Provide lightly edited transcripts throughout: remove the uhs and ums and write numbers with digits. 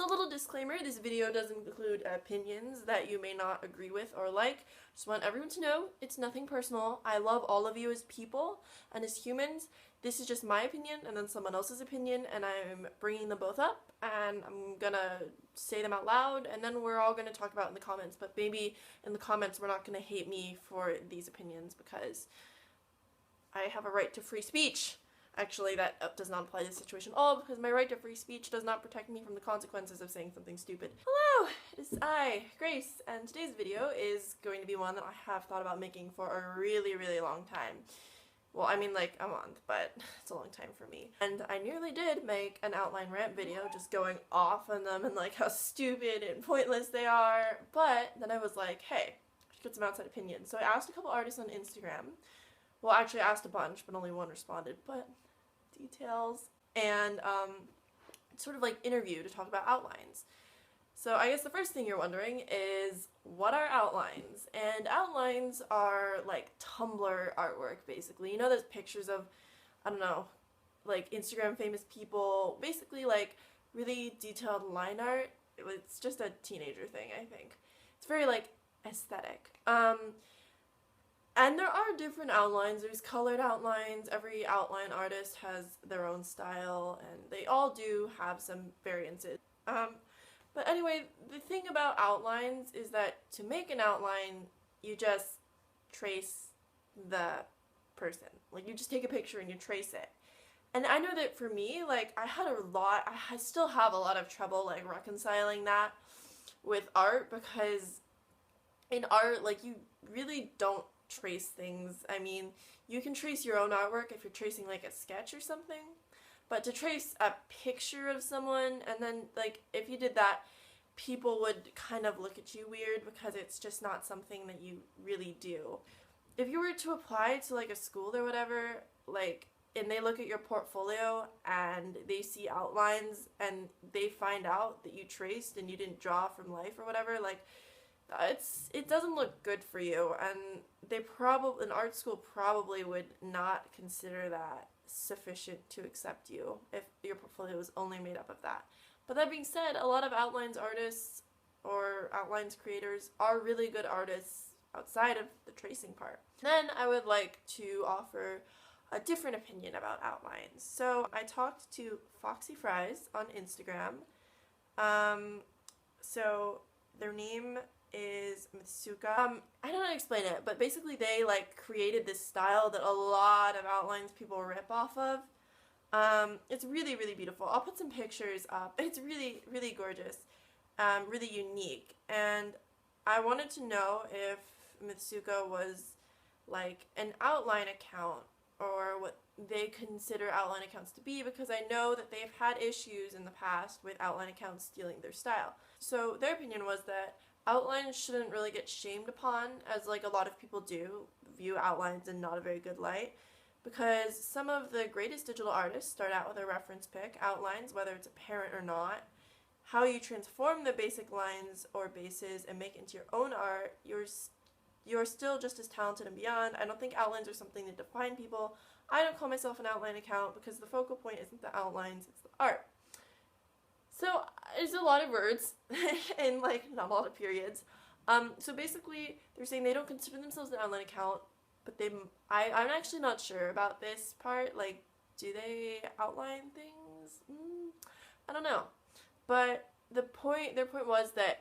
a little disclaimer, this video does include opinions that you may not agree with or like. Just want everyone to know it's nothing personal. I love all of you as people and as humans. This is just my opinion and then someone else's opinion, and I'm bringing them both up and I'm gonna say them out loud, and then we're all gonna talk about it in the comments. But maybe in the comments we're not gonna hate me for these opinions because I have a right to free speech. Actually, that does not apply to this situation at all, because my right to free speech does not protect me from the consequences of saying something stupid. Hello, it is I, Grace, and today's video is going to be one that I have thought about making for a really, really long time. Well, I mean like a month, but it's a long time for me. And I nearly did make an outline rant video, just going off on them and like how stupid and pointless they are, but then I was like, hey, I should get some outside opinions. So I asked a couple artists on Instagram. Well, actually I asked a bunch, but only one responded, but details, and sort of like interview to talk about outlines. So I guess the first thing you're wondering is, what are outlines? And outlines are like Tumblr artwork, basically. You know those pictures of, I don't know, like Instagram famous people, basically like really detailed line art. It's just a teenager thing, I think. It's very like aesthetic. And there are different outlines. There's colored outlines. Every outline artist has their own style, and they all do have some variances. But anyway, the thing about outlines is that to make an outline, you just trace the person. Like, you just take a picture and you trace it. And I know that for me, like, I still have a lot of trouble, like, reconciling that with art, because in art, like, you really don't trace things. I mean, you can trace your own artwork if you're tracing like a sketch or something, but to trace a picture of someone, and then like if you did that, people would kind of look at you weird because it's just not something that you really do. If you were to apply to like a school or whatever, like, and they look at your portfolio and they see outlines and they find out that you traced and you didn't draw from life or whatever, like, it doesn't look good for you, and an art school probably would not consider that sufficient to accept you if your portfolio was only made up of that. But that being said, a lot of outlines artists or outlines creators are really good artists outside of the tracing part. Then I would like to offer a different opinion about outlines. So I talked to Foxy Fries on Instagram. So their name is Masuka. I don't know how to explain it, but basically they like created this style that a lot of outlines people rip off of. It's really, really beautiful. I'll put some pictures up. It's really, really gorgeous, really unique, and I wanted to know if Masuka was like an outline account or what they consider outline accounts to be, because I know that they've had issues in the past with outline accounts stealing their style. So their opinion was that outlines shouldn't really get shamed upon, as like a lot of people do view outlines in not a very good light, because some of the greatest digital artists start out with a reference pic, outlines, whether it's apparent or not. How you transform the basic lines or bases and make it into your own art, you're still just as talented and beyond. I don't think outlines are something that define people. I don't call myself an outline account because the focal point isn't the outlines, it's the art. So there's a lot of words and like not a lot of periods. So basically they're saying they don't consider themselves an outline account, but I'm actually not sure about this part. Like, do they outline things? I don't know. But their point was that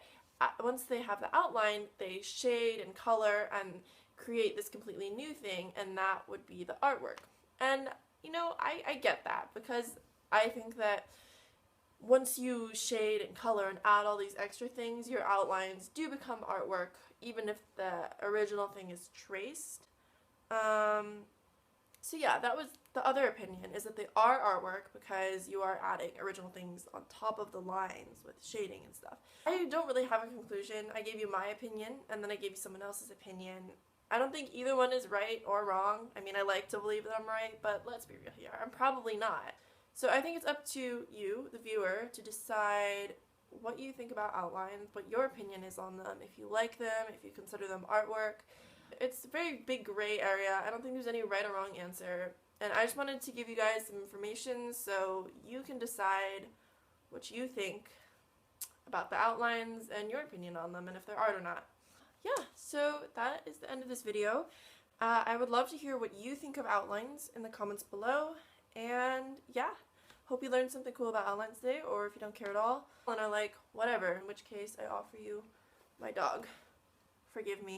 once they have the outline, they shade and color and create this completely new thing, and that would be the artwork. And you know, I get that, because I think that once you shade and color and add all these extra things, your outlines do become artwork, even if the original thing is traced. So yeah, that was the other opinion, is that they are artwork because you are adding original things on top of the lines with shading and stuff. I don't really have a conclusion. I gave you my opinion, and then I gave you someone else's opinion. I don't think either one is right or wrong. I mean, I like to believe that I'm right, but let's be real here, I'm probably not. So I think it's up to you, the viewer, to decide what you think about outlines, what your opinion is on them, if you like them, if you consider them artwork. It's a very big gray area. I don't think there's any right or wrong answer. And I just wanted to give you guys some information so you can decide what you think about the outlines and your opinion on them and if they're art or not. Yeah, so that is the end of this video. I would love to hear what you think of outlines in the comments below, and yeah, hope you learned something cool about outlines today, or if you don't care at all and are like, whatever, in which case I offer you my dog. Forgive me.